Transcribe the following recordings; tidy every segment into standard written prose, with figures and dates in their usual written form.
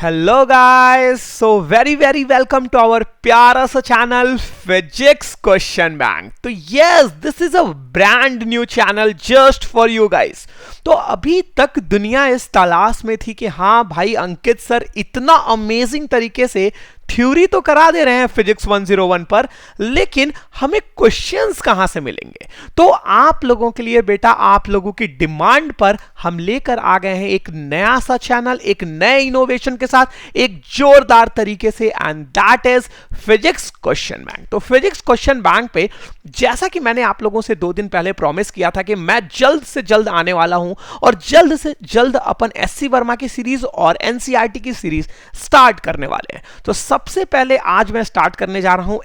Hello guys, so very welcome to our प्यारा सा channel physics question bank. तो yes, this is a brand new channel just for you guys. तो अभी तक दुनिया इस तलाश में थी कि हाँ भाई अंकित सर इतना अमेजिंग तरीके से थ्योरी तो करा दे रहे हैं फिजिक्स 101 पर, लेकिन हमें क्वेश्चंस कहां से मिलेंगे। तो आप लोगों के लिए बेटा, आप लोगों की डिमांड पर हम लेकर आ गए हैं एक नया सा चैनल, एक नए इनोवेशन के साथ, एक जोरदार तरीके से, and that is physics question bank. तो फिजिक्स क्वेश्चन बैंक पे जैसा कि मैंने आप लोगों से 2 दिन पहले प्रॉमिस किया था कि मैं जल्द से जल्द आने वाला हूं और जल्द से जल्द अपन एससी वर्मा की सीरीज और एनसीईआरटी की सीरीज स्टार्ट करने वाले हैं। तो सबसे पहले आज मैं स्टार्ट करने जा रहा हूं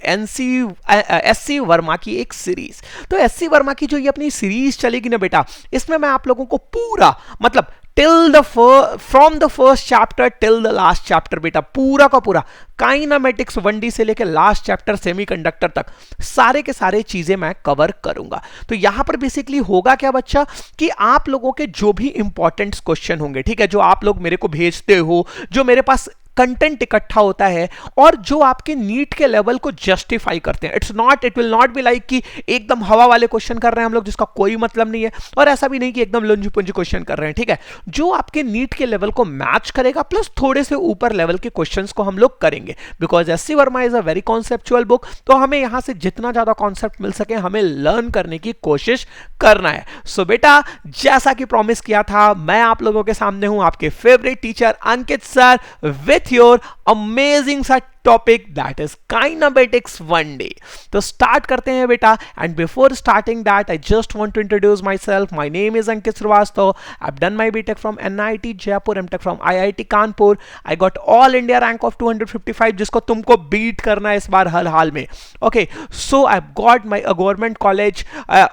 एससी वर्मा की एक सीरीज। तो एससी वर्मा की जो ये अपनी सीरीज चलेगी ना बेटा, इसमें मैं आप लोगों को पूरा मतलब from the first chapter till the last chapter बेटा, पूरा का पूरा काइनेमेटिक्स 1D से लेकर लास्ट चैप्टर सेमीकंडक्टर तक सारे के सारे चीजें मैं कवर करूंगा। तो यहां पर बेसिकली होगा क्या बच्चा कि आप लोगों के जो भी इंपॉर्टेंट क्वेश्चन होंगे, ठीक है, जो आप लोग मेरे को भेजते हो, जो मेरे पास कंटेंट इकट्ठा होता है और जो आपके नीट के लेवल को जस्टिफाई करते हैं। It will not be like कि एकदम हवा वाले क्वेश्चन कर रहे हैं हम लोग जिसका कोई मतलब नहीं है, और ऐसा भी नहीं कि एकदम लंजी पुंजी क्वेश्चन कर रहे हैं, ठीक है। जो आपके नीट के लेवल को मैच करेगा प्लस थोड़े से ऊपर लेवल के क्वेश्चंस को हम लोग करेंगे, because SC Verma is a very conceptual book. तो हमें यहां से जितना ज्यादा कॉन्सेप्ट मिल सके हमें लर्न करने की कोशिश करना है। सो बेटा, जैसा कि प्रॉमिस किया था, मैं आप लोगों के सामने हूं आपके favourite teacher Ankit sir with your amazing सा topic that is kinematics 1D। तो स्टार्ट करते हैं बेटा, and before starting that I just want to introduce myself. My name is Ankit Shrivastava. I have done my BTech from NIT Jaipur, MTech from IIT Kanpur. I got all India rank of 255, जिसको तुमको beat करना है इस बार हर हाल में। Okay, so I have got my government college,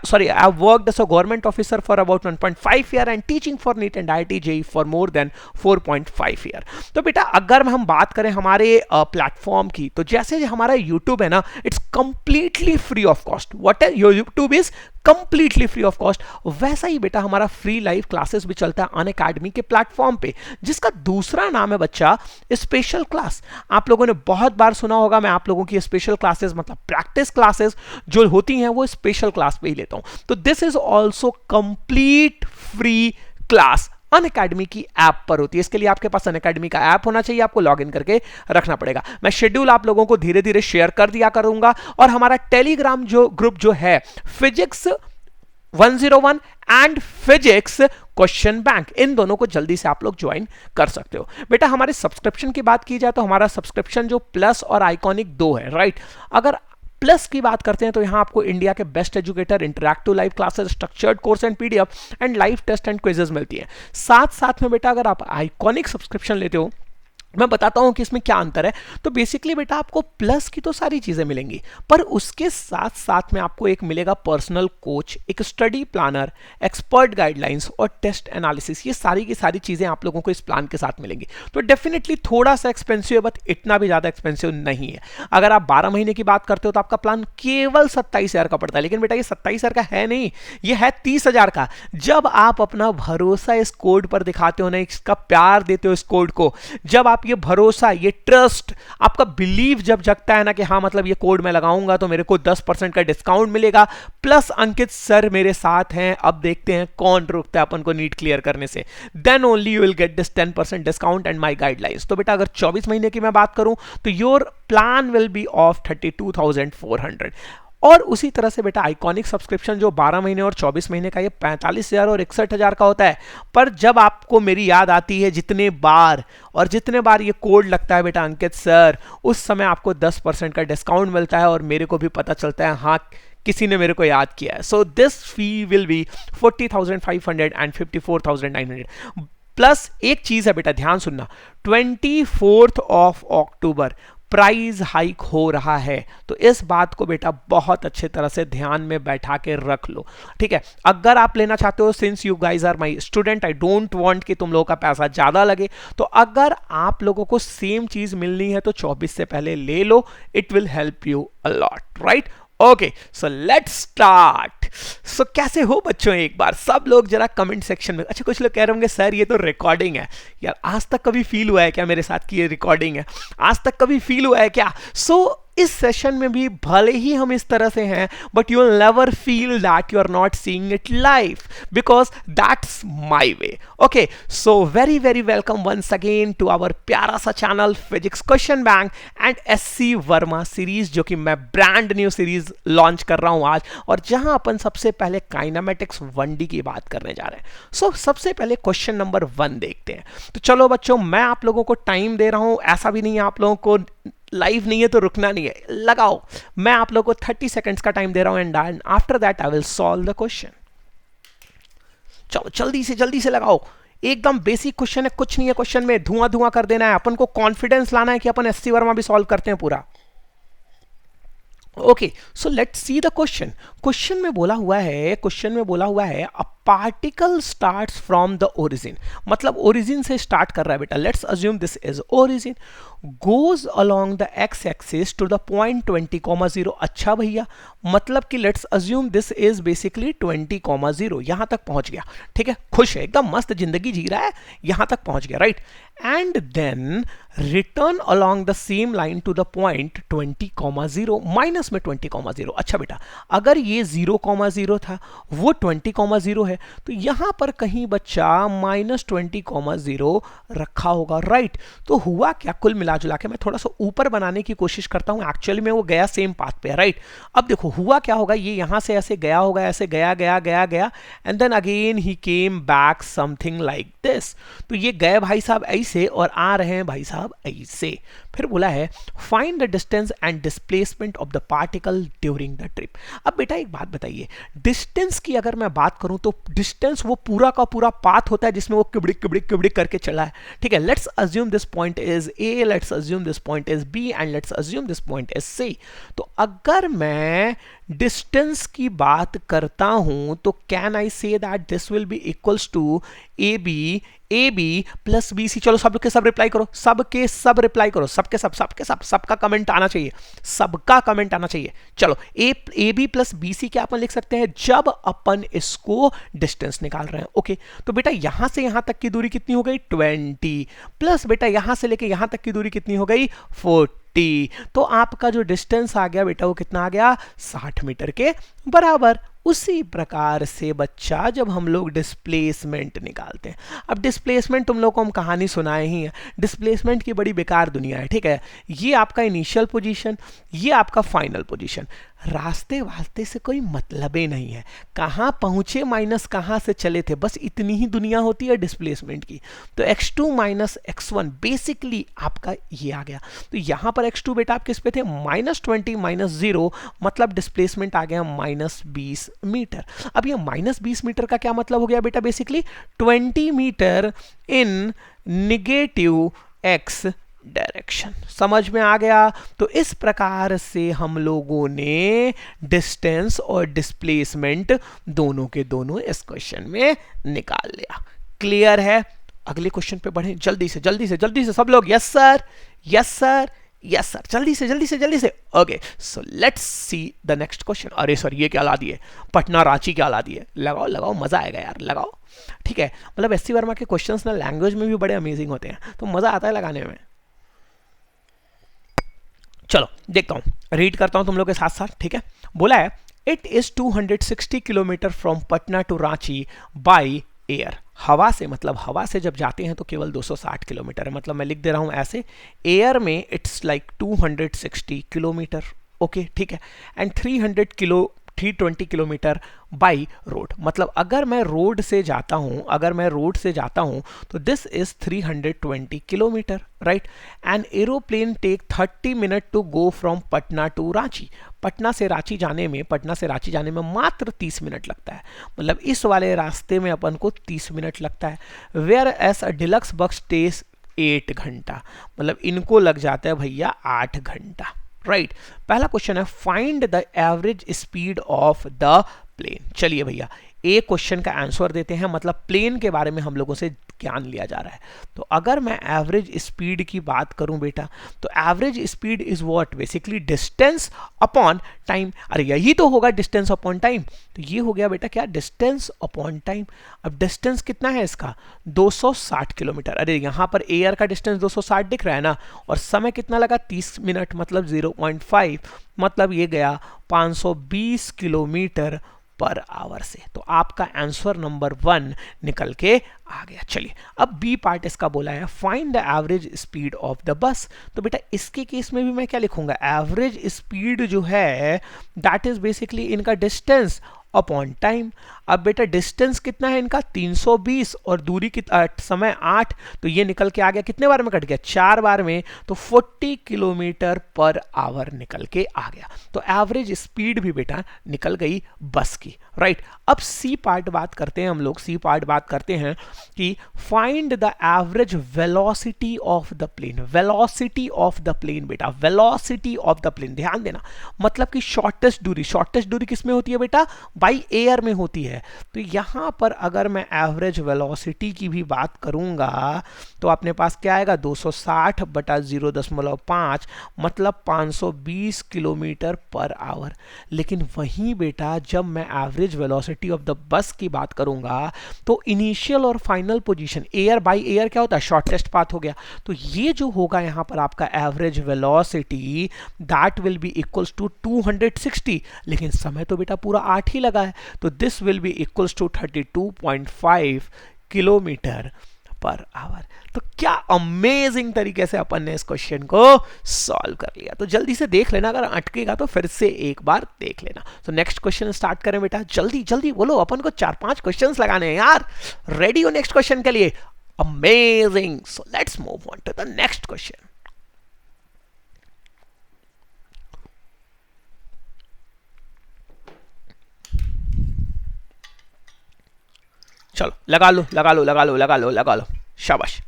sorry, I have worked as a government officer for about 1.5 year and teaching for NEET and IIT JEE for more than 4.5 year। तो बेटा अगर हम बात करें हमारे प्लेटफॉर्म की, तो जैसे हमारा YouTube है ना, it's completely free of cost. What है YouTube is completely free of cost, वैसा ही बेटा हमारा फ्री लाइव क्लासेस भी चलता है अनअकैडमी के प्लेटफॉर्म पे, जिसका दूसरा नाम है बच्चा स्पेशल क्लास। आप लोगों ने बहुत बार सुना होगा, मैं आप लोगों की स्पेशल क्लासेस मतलब प्रैक्टिस क्लासेस जो होती हैं वो स्पेशल क्लास पे ही लेता हूं। तो this is also complete free class Unacademy की ऐप पर होती है। इसके लिए आपके पास अनअकैडमी का ऐप होना चाहिए, आपको लॉगिन करके रखना पड़ेगा। मैं शेड्यूल आप लोगों को धीरे धीरे शेयर कर दिया करूंगा, और हमारा टेलीग्राम जो ग्रुप जो है physics 101 and physics question bank, इन दोनों को जल्दी से आप लोग ज्वाइन कर सकते हो। बेटा हमारे सब्सक्रिप्शन की बात की जाए तो हमारा सब्सक्रिप्शन जो प्लस और आइकॉनिक 2 है, राइट। अगर प्लस की बात करते हैं तो यहां आपको इंडिया के best educator, interactive live classes, structured course and PDF and live test and quizzes मिलती हैं। साथ साथ में बेटा अगर आप आइकॉनिक सब्सक्रिप्शन लेते हो, मैं बताता हूं कि इसमें क्या अंतर है। तो बेसिकली बेटा आपको प्लस की तो सारी चीजें मिलेंगी, पर उसके साथ साथ में आपको एक मिलेगा पर्सनल कोच, एक स्टडी प्लानर, एक्सपर्ट गाइडलाइंस और टेस्ट एनालिसिस। ये सारी की सारी चीजें आप लोगों को इस प्लान के साथ मिलेंगी। तो डेफिनेटली थोड़ा सा एक्सपेंसिव है, बट इतना भी ज्यादा एक्सपेंसिव नहीं है। अगर आप 12 महीने की बात करते हो तो आपका प्लान केवल 27,000 का पड़ता है, लेकिन बेटा ये 27,000 का है नहीं, ये है 30,000 का। जब आप अपना भरोसा इस कोड पर दिखाते हो ना, इसका प्यार देते हो इस कोड को, जब आप ये भरोसा, ये ट्रस्ट, आपका बिलीव जब जगता है ना कि हाँ मतलब ये कोड मैं लगाऊंगा तो मेरे को 10% का डिस्काउंट मिलेगा, प्लस अंकित सर मेरे साथ हैं, अब देखते हैं कौन रोकता है अपन को नीट क्लियर करने से, then only you will get this 10% discount and my guidelines. तो बेटा अगर 24 महीने की मैं बात करूं तो your plan will be of 32,400। और उसी तरह से बेटा आइकॉनिक सब्सक्रिप्शन जो 12 महीने और 24 महीने का, ये 45,000 और 61,000 का होता है। पर जब आपको मेरी याद आती है जितने बार ये कोड लगता है बेटा अंकित सर, उस समय आपको 10% का डिस्काउंट मिलता है और मेरे को भी पता चलता है हाँ किसी ने मेरे को याद किया है। So this fee will be 40,500 and 54,900। Plus एक चीज है बेटा, ध्यान सुनना, 24 अक्टूबर प्राइस हाइक हो रहा है। तो इस बात को बेटा बहुत अच्छे तरह से ध्यान में बैठा के रख लो, ठीक है। अगर आप लेना चाहते हो, since you guys are my student, I don't want कि तुम लोगों का पैसा ज्यादा लगे, तो अगर आप लोगों को सेम चीज मिलनी है तो 24 से पहले ले लो, it will help you a lot, right. Okay so let's start. So कैसे हो बच्चों, एक बार सब लोग जरा कमेंट सेक्शन में। अच्छा, कुछ लोग कह रहे होंगे सर ये तो रिकॉर्डिंग है। यार आज तक कभी फील हुआ है क्या मेरे साथ कि ये रिकॉर्डिंग है? आज तक कभी फील हुआ है क्या? सो इस सेशन में भी भले ही हम इस तरह से हैं, but you will never feel that you are not seeing it live, because that's my way. Okay, so very very welcome once again to our प्यारा सा channel physics question bank and SC Verma series, जो कि मैं brand new series launch कर रहा हूं आज, और जहां अपन सबसे पहले काइनेमेटिक्स 1D की बात करने जा रहे हैं। सो सबसे पहले क्वेश्चन नंबर 1 देखते हैं। तो चलो बच्चों, मैं आप लोगों को टाइम दे रहा हूं, ऐसा भी नहीं है आप लोगों को लाइव नहीं है तो रुकना नहीं है, लगाओ। मैं आप लोगों को 30 सेकंड्स का टाइम दे रहा हूं and after that I will solve the question. चलो जल्दी से लगाओ। एकदम बेसिक क्वेश्चन है, कुछ नहीं है क्वेश्चन में, धुआं धुआं कर देना है। अपन को कॉन्फिडेंस लाना है कि अपन एससी वर्मा भी सॉल्व करते हैं पूरा। Okay, so let's see the question. Question में बोला हुआ है a particle starts from the origin, मतलब ओरिजिन से स्टार्ट कर रहा है बेटा। Let's assume this is origin, goes along the x axis to the point 20,0। अच्छा भैया, मतलब कि let's assume this is basically 20,0, यहां तक पहुंच गया। ठीक है, खुश है, एकदम मस्त जिंदगी जी रहा है, यहां तक पहुंच गया, right. And then return along the same line to the point 20,0, minus में 20,0। अच्छा बेटा, अगर ये 0,0 था, वो 20,0 है, तो यहां पर कहीं बच्चा -20,0 रखा होगा, राइट। तो हुआ क्या, कुल मिला जुला के मैं थोड़ा सा ऊपर बनाने की कोशिश करता हूं, एक्चुअली में वो गया सेम पाथ पे, राइट। अब देखो हुआ क्या होगा, ये यहां से ऐसे गया होगा, ऐसे गया एंड देन अगेन ही came back something like this. तो ये गए भाई साहब ऐसे और आ रहे हैं भाई साहब ऐसे। फिर बोला है find the distance and displacement of the particle during the trip. अब बेटा एक बात बताइए, डिस्टेंस की अगर मैं बात करूं तो डिस्टेंस वो पूरा का पूरा पाथ होता है जिसमें वो किबड़िक करके चला है। ठीक है, let's assume this point is A, let's assume this point is B and let's assume this point is C. तो अगर मैं डिस्टेंस की बात करता हूं तो can I say that this will be equals to A B plus B C. चलो सबके सब रिप्लाई करो, रिप्लाई करो, सबका कमेंट आना चाहिए, सबका कमेंट आना चाहिए। चलो A B plus B C क्या अपन लिख सकते हैं जब अपन इसको डिस्टेंस निकाल रहे हैं। ओके, तो बेटा यहां से यहां तक की दूरी कितनी हो गई 20, प्लस बेटा यहां से लेके यहां तक की दूरी कितनी हो गई 40। तो आपका जो डिस्टेंस आ गया बेटा वो कितना आ गया 60 मीटर के बराबर। उसी प्रकार से बच्चा जब हम लोग डिस्प्लेसमेंट निकालते हैं, अब डिस्प्लेसमेंट तुम लोग को हम कहानी सुनाए ही है, डिस्प्लेसमेंट की बड़ी बेकार दुनिया है। ठीक है, ये आपका इनिशियल पोजीशन, ये आपका फाइनल पोजीशन, रास्ते वास्ते से कोई मतलब ही नहीं है, कहाँ पहुंचे माइनस कहाँ से चले थे, बस इतनी ही दुनिया होती है डिस्प्लेसमेंट की। तो x2 माइनस x1 बेसिकली आपका ये आ गया। तो यहाँ पर x2 बेटा आप किस पे थे -20 -0, मतलब डिस्प्लेसमेंट आ गया -20 मीटर। अब ये -20 मीटर का क्या मतलब हो गया बेटा, बेसिकली 20 मीटर इन निगेटिव x डायरेक्शन। समझ में आ गया? तो इस प्रकार से हम लोगों ने डिस्टेंस और डिस्प्लेसमेंट दोनों के दोनों इस क्वेश्चन में निकाल लिया। क्लियर है? अगले क्वेश्चन पे बढ़े जल्दी से सब लोग। यस सर, जल्दी से। Okay, so let's see the next question. अरे सर ये क्या ला दिए, पटना रांची क्या ला दिए? लगाओ मजा आएगा यार, लगाओ। ठीक है, मतलब एससी वर्मा के क्वेश्चंस ना लैंग्वेज में भी बड़े अमेजिंग होते हैं, तो मजा आता है लगाने में। चलो देखता हूं, रीड करता हूं तुम लोग के साथ साथ। ठीक है, बोला है it is 260 kilometre from Patna to Ranchi by air. हवा से, मतलब हवा से जब जाते हैं तो केवल 260 किलोमीटर है, मतलब मैं लिख दे रहा हूं ऐसे, एयर में इट्स लाइक 260 किलोमीटर। ओके ठीक है, एंड 320 किलोमीटर बाई रोड, मतलब अगर मैं रोड से जाता हूं तो this is 320 kilometre, right. An aeroplane take 30 minute to go from Patna to Ranchi. Patna से रांची जाने में मात्र 30 मिनट लगता है, मतलब इस वाले रास्ते में अपन को 30 मिनट लगता है। वेयर एस अ डिलक्स बस टेक्स 8 घंटा, मतलब इनको लग जाता है भैया 8 घंटा, राइट। पहला क्वेश्चन है find the average speed of the plane. चलिए भैया एक क्वेश्चन का आंसर देते हैं, मतलब प्लेन के बारे में हम लोगों से ज्ञान लिया जा रहा है। तो अगर मैं एवरेज स्पीड की बात करूं बेटा, तो average speed is what, basically distance upon time. अरे यही तो होगा डिस्टेंस अपॉन टाइम। तो ये हो गया बेटा क्या, डिस्टेंस अपॉन टाइम। अब डिस्टेंस कितना है इसका, 260 किलोमीटर। अरे यहाँ पर एयर का डिस्टेंस 260 दिख रहा है ना, और समय कितना लगा, 30 मिनट, मतलब 0.5, मतलब ये गया 520 किलोमीटर पर आवर से। तो आपका आंसर नंबर 1 निकल के आ गया। चलिए अब बी पार्ट इसका बोला है, find the average speed of the bus. तो बेटा इसके केस में भी मैं क्या लिखूंगा, एवरेज स्पीड जो है दैट इज बेसिकली इनका डिस्टेंस अपॉन टाइम। अब बेटा डिस्टेंस कितना है इनका, 320, और दूरी समय 8, तो ये निकल के आ गया, कितने बार में कट गया, 4 बार में, तो 40 किलोमीटर पर आवर निकल के आ गया। तो एवरेज स्पीड भी बेटा निकल गई बस की, राइट। अब सी पार्ट बात करते हैं हम लोग, सी पार्ट बात करते हैं कि find the average velocity of the plane. Velocity of the plane बेटा, वेलोसिटी ऑफ द प्लेन, ध्यान देना, मतलब कि शॉर्टेस्ट दूरी किस में होती है बेटा, बाई एयर में होती है। तो यहां पर अगर मैं एवरेज वेलोसिटी की भी बात करूंगा तो अपने पास क्या आएगा, 260 बटा 0.5, मतलब 520 किलोमीटर पर आवर। लेकिन वहीं बेटा जब मैं average velocity of the bus की बात करूंगा तो इनिशियल और final position, air by air क्या होता है, शॉर्टेस्ट पाथ हो गया। तो ये जो होगा यहां पर आपका average velocity that will be equals to 260, लेकिन समय तो बेटा पूरा 8 ही लगा है, तो this will be equals to 32.5 kilometre per hour. तो क्या अमेजिंग तरीके से अपन ने इस क्वेश्चन को सॉल्व कर लिया। तो जल्दी से देख लेना, अगर अटकेगा तो फिर से एक बार देख लेना। तो नेक्स्ट क्वेश्चन स्टार्ट करें बेटा, जल्दी जल्दी बोलो, अपन को 4-5 क्वेश्चंस लगाने हैं यार। रेडी हो नेक्स्ट क्वेश्चन के लिए? Amazing. So let's move on to the next question. चलो लगा लो लगा लो लगा लो लगा लो लगा लो, शाबाश।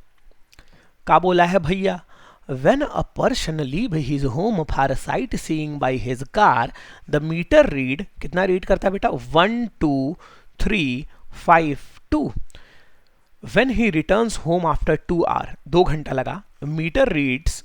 क्या बोला है भैया, when a person leave his home for sightseeing by his car, the meter read, कितना रीड करता है बेटा, 12352। when he returns home after 2 hours, 2 घंटा लगा, मीटर रीड्स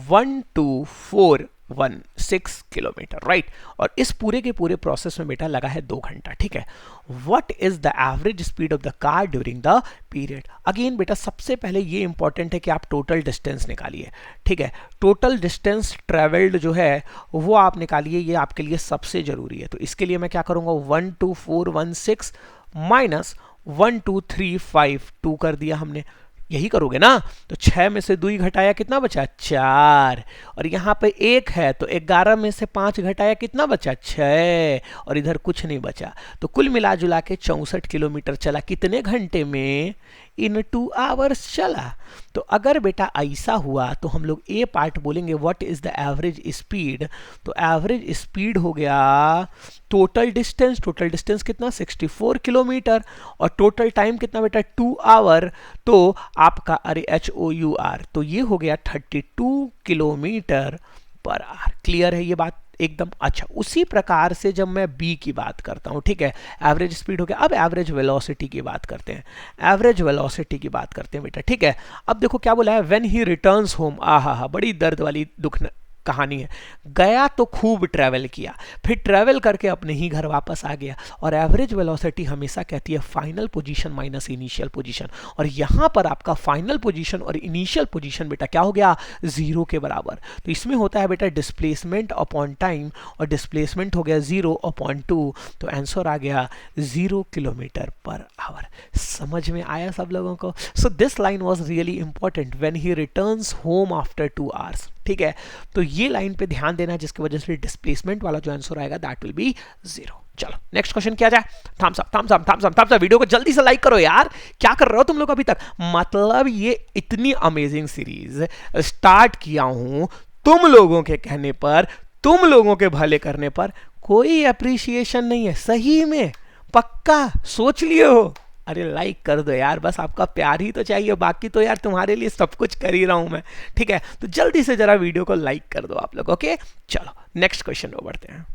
12416 किलोमीटर, राइट। और इस पूरे के पूरे प्रोसेस में बेटा लगा है 2 घंटा, ठीक है। What is the average speed of the car during the period. Again बेटा सबसे पहले ये इंपॉर्टेंट है कि आप टोटल डिस्टेंस निकालिए, ठीक है। टोटल डिस्टेंस ट्रेवल्ड जो है वो आप निकालिए, ये आपके लिए सबसे जरूरी है। तो इसके लिए मैं क्या करूंगा, 12416 माइनस 12352 कर दिया हमने, यही करोगे ना। तो 6 में से 2 घटाया, कितना बचा, 4, और यहाँ पे 1 है तो 11 में से 5 घटाया, कितना बचा, 6, और इधर कुछ नहीं बचा। तो कुल मिला जुला के 64 किलोमीटर चला, कितने घंटे में, इन 2 आवर्स चला। तो अगर बेटा ऐसा हुआ तो हम लोग ए पार्ट बोलेंगे what is the average speed. तो एवरेज स्पीड हो गया टोटल डिस्टेंस, टोटल डिस्टेंस कितना, 64 किलोमीटर, और टोटल टाइम कितना बेटा, 2 आवर, तो आपका अरे HOUR, तो ये हो गया 32 किलोमीटर पर आवर। क्लियर है ये बात एकदम? अच्छा, उसी प्रकार से जब मैं बी की बात करता हूं, ठीक है, एवरेज स्पीड हो गया, अब एवरेज वेलोसिटी की बात करते हैं, एवरेज वेलोसिटी की बात करते हैं बेटा, ठीक है। अब देखो क्या बोला है, व्हेन ही रिटर्न्स होम, आहा, बड़ी दर्द वाली दुख कहानी है। गया तो खूब ट्रैवल किया, फिर ट्रैवल करके अपने ही घर वापस आ गया, और एवरेज वेलोसिटी हमेशा कहती है final position minus initial position, और यहां पर आपका फाइनल पोजीशन और इनिशियल पोजीशन बेटा क्या हो गया, 0 के बराबर। तो इसमें होता है बेटा डिस्प्लेसमेंट अपॉन टाइम, और डिस्प्लेसमेंट हो गया 0/2, तो आंसर आ गया 0 किलोमीटर पर आवर। समझ में आया सब लोगों को? So this line was really important, when he returns home after 2 hours, ठीक है। तो ये लाइन पे ध्यान देना, जिसकी वजह से डिस्प्लेसमेंट वाला जो आंसर आएगा दैट विल बी 0। चलो नेक्स्ट क्वेश्चन किया जाए। Thumbs up thumbs up thumbs up thumbs up, video को जल्दी से लाइक करो यार, क्या कर रहे हो तुम लोग अभी तक। मतलब ये इतनी अमेजिंग सीरीज स्टार्ट किया हूं तुम लोगों के कहने पर, तुम लोगों के भले करने पर, कोई अप्रिसिएशन नहीं है, सही में पक्का सोच लिए हो। अरे लाइक कर दो यार, बस आपका प्यार ही तो चाहिए, बाकी तो यार तुम्हारे लिए सब कुछ कर ही रहा हूं मैं, ठीक है। तो जल्दी से जरा वीडियो को लाइक कर दो आप लोग, ओके। चलो नेक्स्ट क्वेश्चन पे बढ़ते हैं।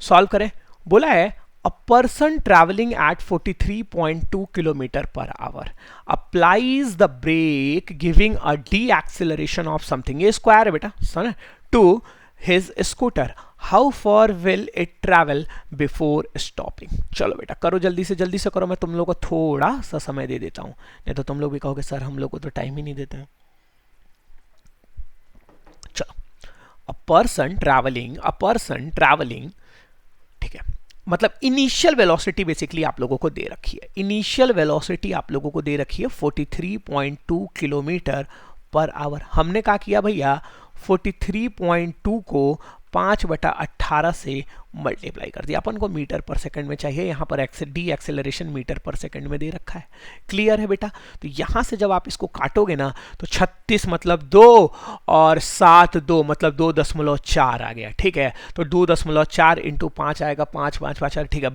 सॉल्व करें। बोला है a person traveling at 43.2 kilometer per hour applies the brake giving a deceleration of something, ये स्क्वायर है बेटा, सुन, to his scooter, how far will it travel before stopping? चलो बेटा करो, जल्दी से करो, मैं तुम लोगों को थोड़ा सा समय दे देता हूं, नहीं तो तुम लोग भी कहोगे सर हम लोग को तो टाइम ही नहीं देते हैं। चलो, a person traveling, ठीक है, मतलब इनिशियल वेलोसिटी बेसिकली आप लोगों को दे रखी है, इनिशियल वेलोसिटी आप लोगों को दे रखी है 43.2 किलोमीटर पर आवर। हमने क्या किया भैया, 43.2 को 5/18 से मल्टीप्लाई कर दिया, अपन को मीटर पर सेकंड में चाहिए, यहाँ पर डी एक्सेलरेशन मीटर पर सेकंड में दे रखा है। क्लियर है बेटा? तो यहाँ से जब आप इसको काटोगे ना तो 36 मतलब 2 और 7 2 मतलब 2.4 आ गया, ठीक है। तो 2.4 इंटू 5 आएगा, 5 5 5, ठीक है,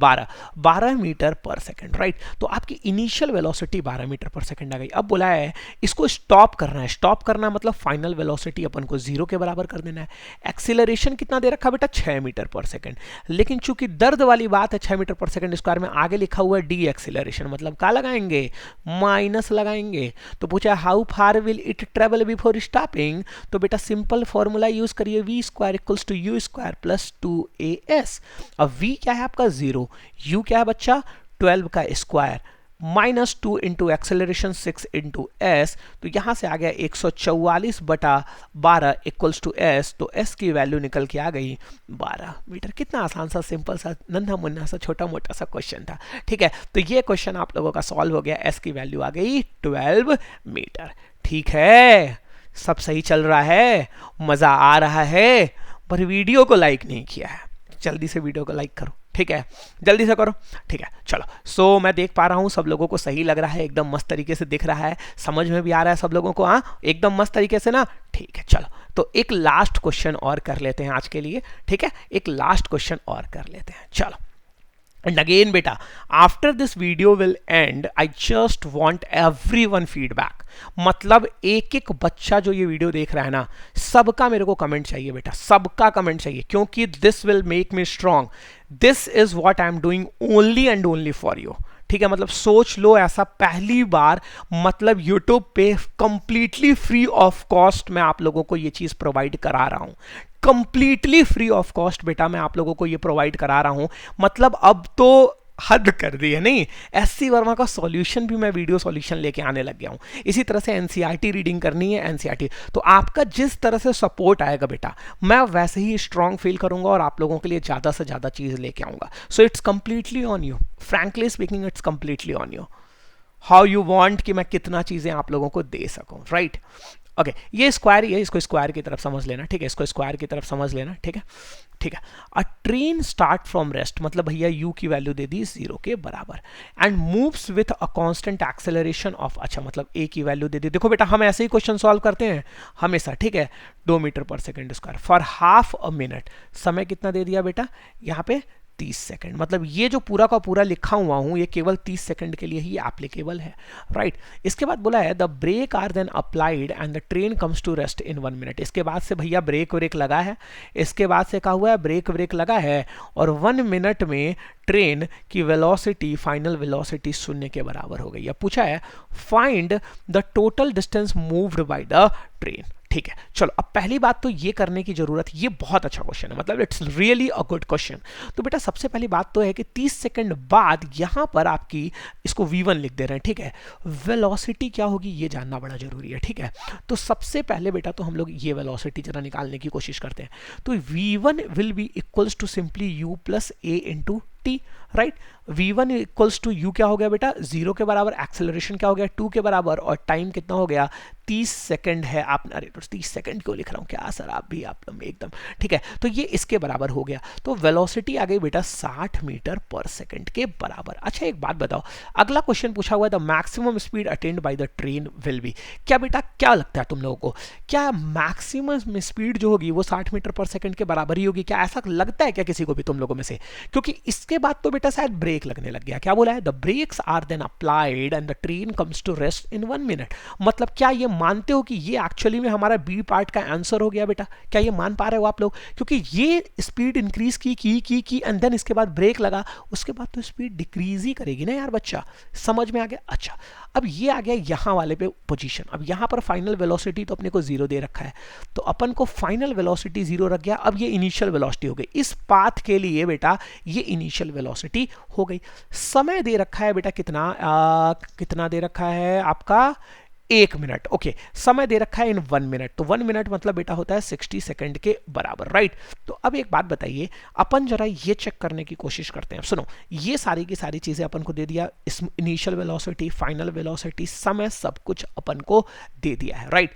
12 मीटर पर सेकंड, राइट। तो आपकी इनिशियल वेलोसिटी 12 मीटर पर सेकंड आ गई। अब बोला है इसको स्टॉप करना है, स्टॉप करना मतलब फाइनल वेलोसिटी अपन को 0 के बराबर कर देना है। एक्सीलरेशन कितना दे रखा बेटा, 6 मीटर पर सेकंड, लेकिन चूंकि दर्द वाली बात है 6 मीटर पर सेकंड स्क्वायर में आगे लिखा हुआ है डी एक्सीलरेशन, मतलब क्या लगाएंगे, माइनस लगाएंगे। तो पूछा how far will it travel before stopping, तो बेटा सिंपल फॉर्मूला यूज करिए, v square equals to u square plus 2as। अब v क्या है आपका 0, u क्या है बच्चा 12 का square, -2 into acceleration 6 into S, तो यहां से आ गया 144/12 इक्वल्स टू एस, तो एस की वैल्यू निकल के आ गई 12 मीटर। कितना आसान सा, सिंपल सा, नन्हा मुन्ना सा, छोटा मोटा सा क्वेश्चन था, ठीक है। तो ये क्वेश्चन आप लोगों का सॉल्व हो गया, एस की वैल्यू आ गई 12 मीटर। ठीक है, सब सही चल रहा है, मजा आ रहा है, पर वीडियो को लाइक नहीं किया है, जल्दी से वीडियो को लाइक करो, ठीक है, जल्दी से करो, ठीक है। चलो, सो मैं देख पा रहा हूँ सब लोगों को सही लग रहा है, एकदम मस्त तरीके से दिख रहा है, समझ में भी आ रहा है सब लोगों को, हाँ एकदम मस्त तरीके से ना, ठीक है। चलो, तो एक लास्ट क्वेश्चन और कर लेते हैं आज के लिए, ठीक है, एक लास्ट क्वेश्चन और कर लेते हैं, चलो। And again बेटा, after this video will end, I just want everyone feedback, मतलब एक एक बच्चा जो ये वीडियो देख रहा है ना, सबका मेरे को कमेंट चाहिए बेटा, सबका कमेंट चाहिए, क्योंकि this will make me strong, this is what I am doing only and only for you, ठीक है। मतलब सोच लो ऐसा पहली बार, मतलब YouTube पे कंप्लीटली फ्री ऑफ कॉस्ट मैं आप लोगों को ये चीज प्रोवाइड करा रहा हूं, कंप्लीटली फ्री ऑफ कॉस्ट बेटा मैं आप लोगों को ये प्रोवाइड करा रहा हूं। मतलब अब तो हद कर दी है, नहीं, एससी वर्मा का सॉल्यूशन भी मैं वीडियो सॉल्यूशन लेके आने लग गया हूं। इसी तरह से एनसीईआरटी रीडिंग करनी है, एनसीईआरटी, तो आपका जिस तरह से सपोर्ट आएगा बेटा, मैं वैसे ही स्ट्रांग फील करूंगा और आप लोगों के लिए ज्यादा से ज्यादा चीज लेके आऊंगा। So it's completely on you, frankly speaking it's completely on you, how you want कि मैं कितना चीजें आप लोगों को दे सकूं, राइट। ओके, ये स्क्वायर ही है, इसको स्क्वायर की तरफ समझ लेना, ठीक है, इसको स्क्वायर की तरफ समझ लेना, ठीक है, ठीक है। अ ट्रेन स्टार्ट फ्रॉम रेस्ट, मतलब भैया u की वैल्यू दे दी 0 के बराबर, and moves with a constant acceleration of, अच्छा मतलब a की वैल्यू दे दी। देखो बेटा हम ऐसे ही क्वेश्चन सॉल्व करते हैं हमेशा, ठीक है, 2 मीटर पर second square for half a minute, समय कितना दे दिया बेटा यहाँ पे 30 सेकंड, मतलब ये जो पूरा का पूरा लिखा हुआ हूं ये केवल 30 सेकंड के लिए ही एप्लीकेबल है, राइट। इसके बाद बोला है the brake are then applied and the train comes to rest in 1 minute. इसके बाद से भैया ब्रेक व्रेक लगा है, इसके बाद से कहा हुआ है ब्रेक व्रेक लगा है, और 1 मिनट में ट्रेन की वेलोसिटी, फाइनल वेलोसिटी 0 के बराबर हो गई। अब पूछा है find the total distance moved by the train, ठीक है। चलो, अब पहली बात तो ये करने की जरूरत, ये बहुत अच्छा क्वेश्चन है, मतलब it's really a good question. तो बेटा सबसे पहली बात तो है कि 30 सेकंड बाद यहां पर आपकी, इसको v1 लिख दे रहे हैं, ठीक है, वेलोसिटी क्या होगी ये जानना बड़ा जरूरी है, ठीक है। तो सबसे पहले बेटा तो हम लोग ये वेलोसिटी जरा निकालने की कोशिश करते हैं। तो v1 will be equals to simply u plus a into t, right. v1 equals to u क्या हो गया बेटा 0 के बराबर, एक्सेलरेशन क्या हो गया 2 के बराबर, और टाइम कितना हो गया 30 सेकंड है। आप, अरे 30 सेकंड क्यों लिख रहा हूं क्या सर, आप भी आप एकदम, ठीक है। तो ये इसके बराबर हो गया, तो वेलोसिटी आ गई बेटा 60 मीटर पर सेकंड के बराबर। अच्छा एक बात बताओ, अगला क्वेश्चन पूछा हुआ है the maximum speed attend by the train will be, क्या बेटा क्या लगता है तुम लोगों को, क्या मैक्सिमम स्पीड जो होगी वो 60 मीटर पर सेकंड के बराबर ही होगी, क्या ऐसा लगता है क्या किसी को भी तुम लोगों में से? क्योंकि इसके उसके बाद तो बेटा शायद ब्रेक लगने लग गया। क्या बोला है? The brakes are then applied and the train comes to rest in 1 minute. मतलब क्या ये मानते हो कि ये एक्चुअली में हमारा बी पार्ट का आंसर हो गया बेटा? क्या ये मान पा रहे हो आप लोग? क्योंकि ये स्पीड इंक्रीज की एंड देन इसके बाद ब्रेक लगा, उसके बाद तो स्पीड डिक्रीज ही करेगी ना यार बच्चा। समझ में आ गया? अच्छा, अब ये आ गया यहाँ वाले पे पोजीशन। अब यहाँ पर फाइनल वेलोसिटी तो अपने को 0 दे रखा है, तो अपन को फाइनल वेलोसिटी 0 रख गया। अब ये इनिशियल वेलोसिटी हो गई इस पाथ के लिए बेटा, ये इनिशियल वेलोसिटी हो गई। समय दे रखा है बेटा कितना, कितना दे रखा है आपका 1 मिनट। ओके, समय दे रखा है इन 1 मिनट, तो 1 मिनट मतलब बेटा होता है 60 सेकंड के बराबर, राइट। तो अब एक बात बताइए, अपन जरा ये चेक करने की कोशिश करते हैं। सुनो, ये सारी की सारी चीजें अपन को दे दिया, इस इनिशियल वेलोसिटी, फाइनल वेलोसिटी, समय, सब कुछ अपन को दे दिया है, राइट।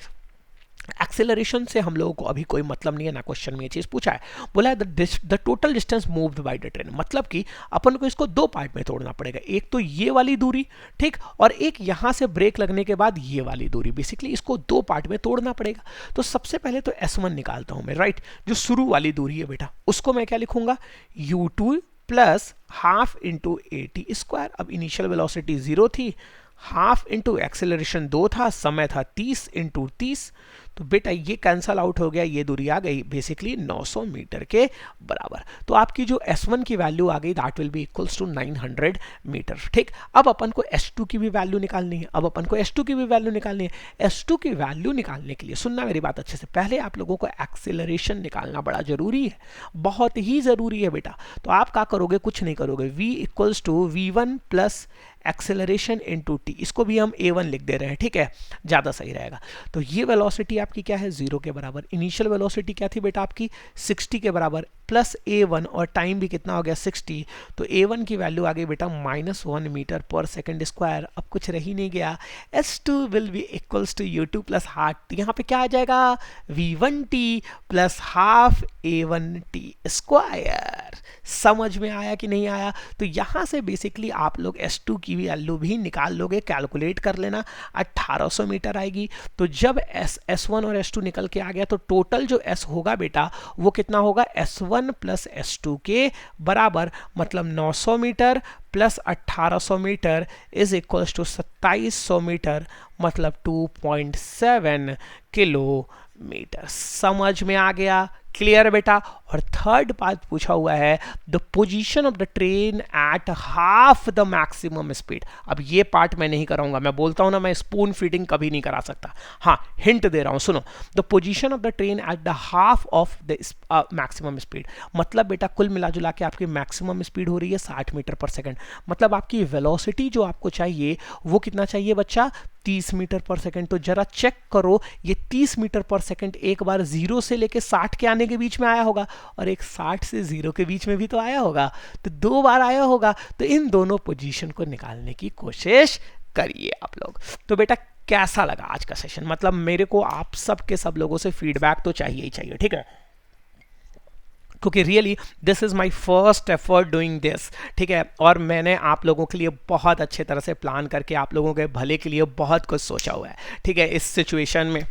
एक्सेलरेशन से हम लोगों को अभी कोई मतलब नहीं है, ना क्वेश्चन में ये चीज पूछा है। बोला है the total distance moved by the train, मतलब कि अपन को इसको 2 पार्ट में तोड़ना पड़ेगा। एक तो ये वाली दूरी, ठीक, और एक यहां से ब्रेक लगने के बाद ये वाली दूरी। बेसिकली इसको 2 पार्ट में तोड़ना पड़ेगा। तो सबसे पहले तो S1 निकालता हूं मैं, राइट। जो शुरू वाली दूरी है बेटा, उसको मैं क्या लिखूंगा? U2 plus half into AT²। अब इनिशियल वेलोसिटी 0 थी, हाफ इंटू एक्सेलरेशन 2 था, समय था 30 इंटू 30, तो बेटा ये कैंसल आउट हो गया, ये दूरी आ गई बेसिकली 900 मीटर के बराबर। तो आपकी जो S1 की वैल्यू आ गई, that will be equals to 900 metre, ठीक। अब अपन को S2 की भी वैल्यू निकालनी है। अब अपन को S2 की भी वैल्यू निकालनी है। S2 की वैल्यू निकालने के लिए सुनना मेरी बात अच्छे से, पहले आप लोगों को एक्सेलरेशन निकालना बड़ा जरूरी है, बहुत ही जरूरी है बेटा। तो आप क्या करोगे? कुछ नहीं करोगे, V equals to V1 plus acceleration into t, इसको भी हम A1 लिख दे रहे हैं, ठीक है, ज़्यादा सही रहेगा। तो ये वेलोसिटी आपकी क्या है? 0 के बराबर। इनिशियल वेलोसिटी क्या थी बेटा आपकी? 60 के बराबर, प्लस A1, और टाइम भी कितना हो गया? 60। तो A1 की वैल्यू आ गई बेटा -1 मीटर पर सेकेंड स्क्वायर। अब कुछ रह ही नहीं गया, S2 will be equals to U2 plus half. यहाँ पे क्या आ जाएगा? V1T plus half A1T²। समझ में आया कि नहीं आया? तो यहाँ से बेसिकली आप लोग S2 की वैल्यू भी निकाल लोगे, कैलकुलेट कर लेना, 1800 मीटर आएगी। तो जब S1 और S2 निकल के आ गया, तो टोटल जो S होगा बेटा वो कितना होगा? S1 प्लस S2 के बराबर, मतलब 900 metre plus 1800 metre is equals to 2700 metre, मतलब 2.7 किलोमीटर। समझ में आ गया? क्लियर बेटा? और थर्ड पार्ट पूछा हुआ है, the position of the train at half the maximum speed. अब ये पार्ट मैं नहीं कराऊंगा, मैं बोलता हूं ना, मैं स्पून फीडिंग कभी नहीं करा सकता। हाँ, हिंट दे रहा हूं, सुनो। The position of the train at the half of the maximum speed, मतलब बेटा कुल मिला जुला के आपकी मैक्सिमम स्पीड हो रही है 60 मीटर पर सेकेंड। मतलब आपकी वेलोसिटी जो आपको चाहिए वो कितना चाहिए बच्चा? 30 मीटर पर सेकेंड। तो जरा चेक करो, ये 30 मीटर पर सेकेंड एक बार 0 से लेके 60 के आने के बीच में आया होगा, और एक 60 से 0 के बीच में भी तो आया होगा, तो 2 बार आया होगा। तो इन दोनों पोजीशन को निकालने की कोशिश करिए आप लोग। तो बेटा कैसा लगा आज का सेशन? मतलब मेरे को आप सब के सब लोगों से फीडबैक तो चाहिए ही चाहिए, ठीक है, क्योंकि really this is my first effort doing this, ठीक है। और मैंने आप लोगों के लिए बहुत अच्छे तरह से प्लान करके आप लोगों के भले के लिए बहुत कुछ सोचा हुआ है, ठीक है। इस सिचुएशन में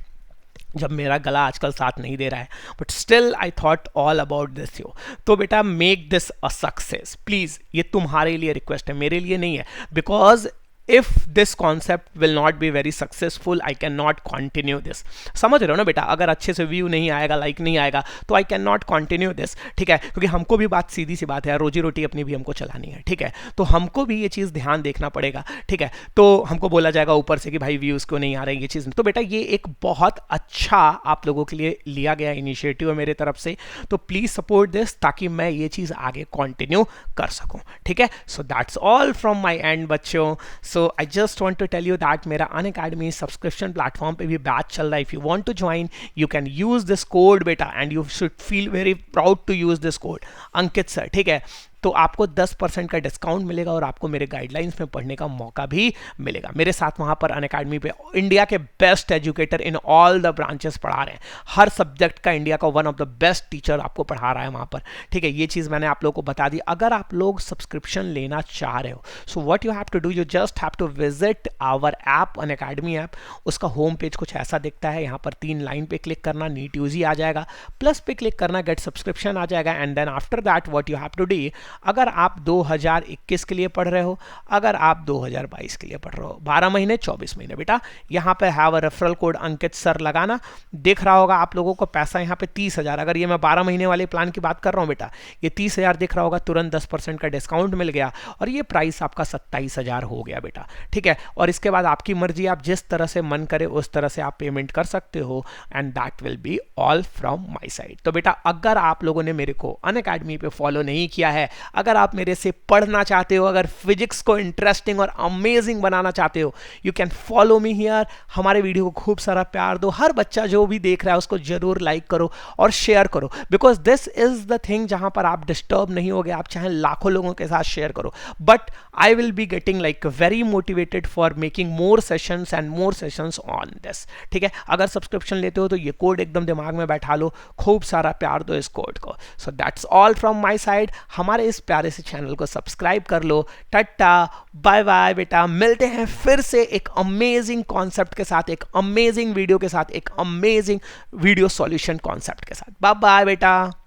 जब मेरा गला आजकल साथ नहीं दे रहा है, but still I thought all about this you. तो बेटा make this a success please, ये तुम्हारे लिए रिक्वेस्ट है, मेरे लिए नहीं है। Because if this concept will not be very successful, I cannot continue this। समझ रहे हो ना बेटा? अगर अच्छे से व्यू नहीं आएगा, लाइक नहीं आएगा, तो I cannot continue this, ठीक है। क्योंकि हमको भी बात सीधी सी बात है, रोजी रोटी अपनी भी हमको चलानी है, ठीक है। तो हमको भी ये चीज़ ध्यान देखना पड़ेगा, ठीक है। तो हमको बोला जाएगा ऊपर से कि भाई व्यूज़ क्यों नहीं आ रहे हैं, ये चीज़। तो बेटा ये एक बहुत अच्छा आप लोगों के लिए लिया गया इनिशिएटिव है मेरे तरफ से, तो प्लीज़ सपोर्ट दिस, ताकि मैं ये चीज़ आगे कंटिन्यू कर सकूँ, ठीक है। So that's all from my and बच्चों। So I just want to tell you that मेरा Unacademy सब्सक्रिप्शन प्लेटफॉर्म पे भी बैच चल रहा है। If you want to join, you can use this code बेटा, and you should feel very proud to use this code, Ankit sir, ठीक है। तो आपको 10% का डिस्काउंट मिलेगा और आपको मेरे गाइडलाइंस में पढ़ने का मौका भी मिलेगा। मेरे साथ वहाँ पर अनअकैडमी पे इंडिया के best educator in all the branches पढ़ा रहे हैं। हर सब्जेक्ट का इंडिया का one of the best teacher आपको पढ़ा रहा है वहाँ पर, ठीक है। ये चीज़ मैंने आप लोगों को बता दी। अगर आप लोग सब्सक्रिप्शन लेना चाह रहे हो, so what you have to do, you just have to visit our app, Unacademy app. उसका होम पेज कुछ ऐसा दिखता है, यहाँ पर 3 लाइन पे क्लिक करना, नीट यूजी आ जाएगा, प्लस पे क्लिक करना, गेट सब्सक्रिप्शन आ जाएगा, and then after that what you have to do, अगर आप 2021 के लिए पढ़ रहे हो, अगर आप 2022 के लिए पढ़ रहे हो, 12 महीने 24 महीने, बेटा यहाँ पे have a referral code Ankit sir लगाना। देख रहा होगा आप लोगों को पैसा यहाँ पे 30,000, अगर ये मैं 12 महीने वाले प्लान की बात कर रहा हूँ बेटा, ये 30,000 दिख रहा होगा, तुरंत 10% का डिस्काउंट मिल गया और ये प्राइस आपका 27,000 हो गया बेटा, ठीक है। और इसके बाद आपकी मर्जी, आप जिस तरह से मन करे उस तरह से आप पेमेंट कर सकते हो, and that will be all from my side. तो बेटा अगर आप लोगों ने मेरे को अनअकैडमी पे फॉलो नहीं किया है, अगर आप मेरे से पढ़ना चाहते हो, अगर फिजिक्स को इंटरेस्टिंग और अमेजिंग बनाना चाहते हो, you can follow me here. हमारे वीडियो को खूब सारा प्यार दो, हर बच्चा जो भी देख रहा है उसको जरूर लाइक करो और शेयर करो, because this is the thing जहां पर आप डिस्टर्ब नहीं होगे। आप चाहे लाखों लोगों के साथ शेयर करो, but I will be getting like very motivated for making more sessions and more sessions on this, ठीक है। अगर सब्सक्रिप्शन लेते हो तो ये कोड एकदम दिमाग में बैठा लो, खूब सारा प्यार दो इस कोड को। So that's all from my side. हमारे इस प्यारे से चैनल को सब्सक्राइब कर लो। टाटा बाय बाय बेटा, मिलते हैं फिर से एक अमेजिंग कॉन्सेप्ट के साथ, एक अमेजिंग वीडियो के साथ, एक अमेजिंग वीडियो सॉल्यूशन कॉन्सेप्ट के साथ। बाय बाय बेटा।